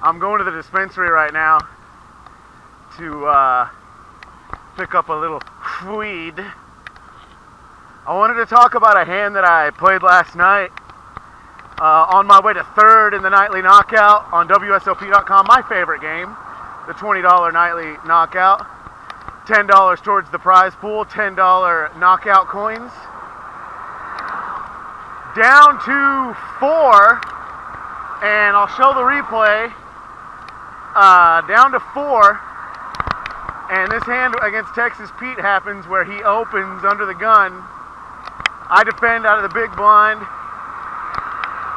I'm going to the dispensary right now to pick up a little weed. I wanted to talk about a hand that I played last night on my way to third in the nightly knockout on WSOP.com. My favorite game, the $20 nightly knockout. $10 towards the prize pool, $10 knockout coins. Down to 4, and I'll show the replay. Down to 4, and this hand against Texas Pete happens where he opens under the gun. I defend out of the big blind.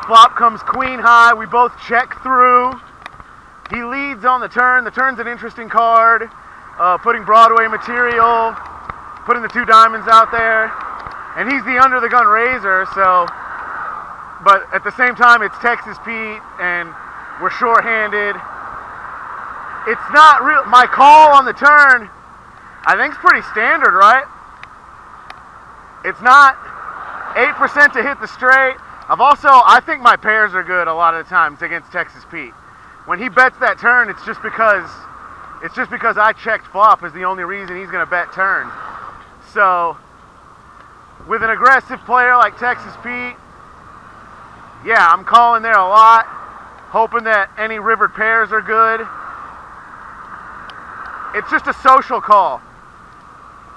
Flop comes queen high. We both check through. He leads on the turn. The turn's an interesting card. Putting Broadway material, putting the 2 diamonds out there, and he's the under the gun raiser. So, but at the same time, it's Texas Pete, and we're shorthanded. It's not real. My call on the turn, I think, is pretty standard, right? It's not 8% to hit the straight. I think my pairs are good a lot of the times against Texas Pete. When he bets that turn, it's just because I checked flop is the only reason he's going to bet turn. So, with an aggressive player like Texas Pete, yeah, I'm calling there a lot, hoping that any rivered pairs are good. It's just a social call.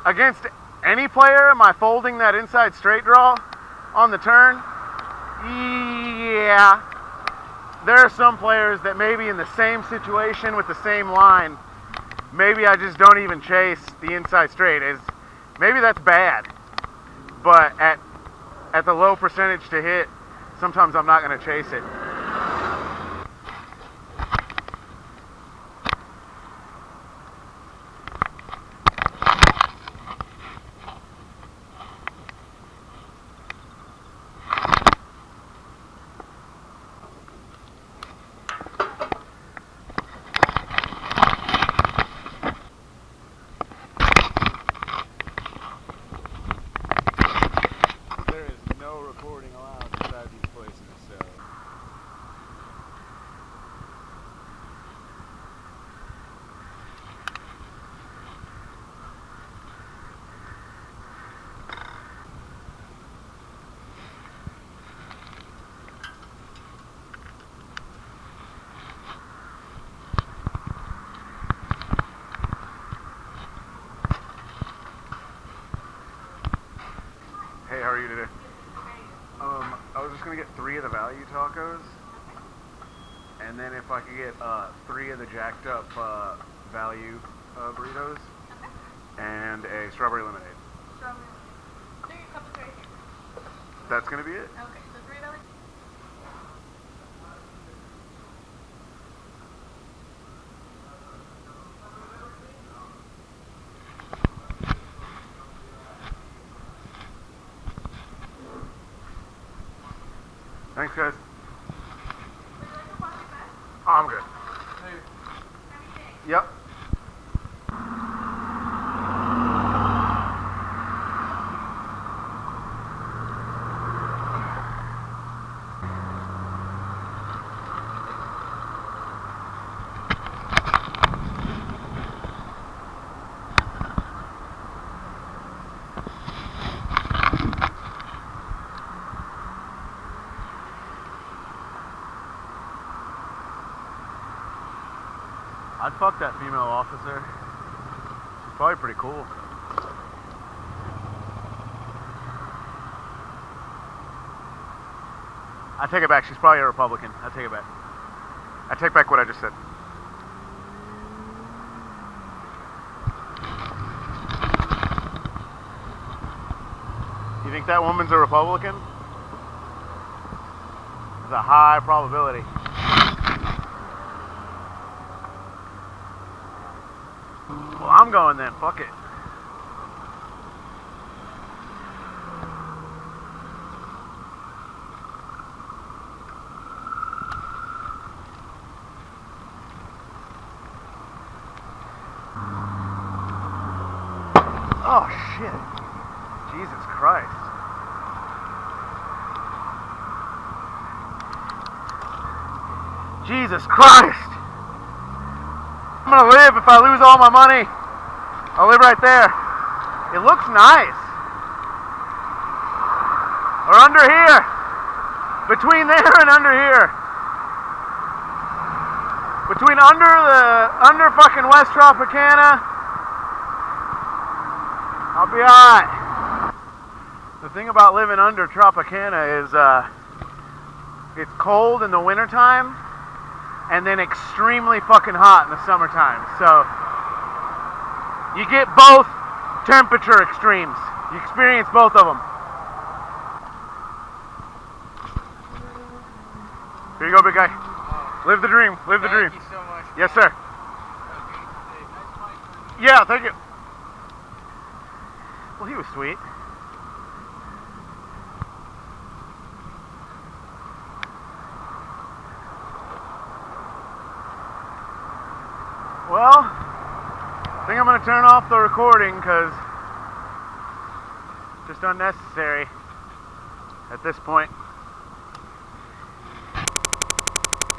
Against any player, am I folding that inside straight draw on the turn? Yeah. There are some players that maybe in the same situation with the same line, maybe I just don't even chase the inside straight. Maybe that's bad. But at the low percentage to hit, sometimes I'm not going to chase it. Recording allowed inside these places, so hey, how are you today? I was just going to get 3 of the value tacos, and then if I could get 3 of the jacked up value burritos, and a strawberry lemonade. Strawberry. There your cup is right here. That's going to be it? Okay, so $3. Thanks, guys. Would you like a plastic bag? Oh, I'm good. Yep. I'd fuck that female officer. She's probably pretty cool. I take it back. She's probably a Republican. I take it back. I take back what I just said. You think that woman's a Republican? There's a high probability. Well, I'm going then. Fuck it. Oh, shit. Jesus Christ. Jesus Christ. gonna live if I lose all my money. I'll live right there. It looks nice. Or under here. Between there and under here. Between under fucking West Tropicana, I'll be alright. The thing about living under Tropicana is it's cold in the wintertime and then extremely fucking hot in the summertime. So you get both temperature extremes. You experience both of them. Here you go, big guy. Live the dream. Live the dream. Thank you so much. Yes, sir. Yeah, thank you. Well, he was sweet. Well, I think I'm going to turn off the recording because it's just unnecessary at this point.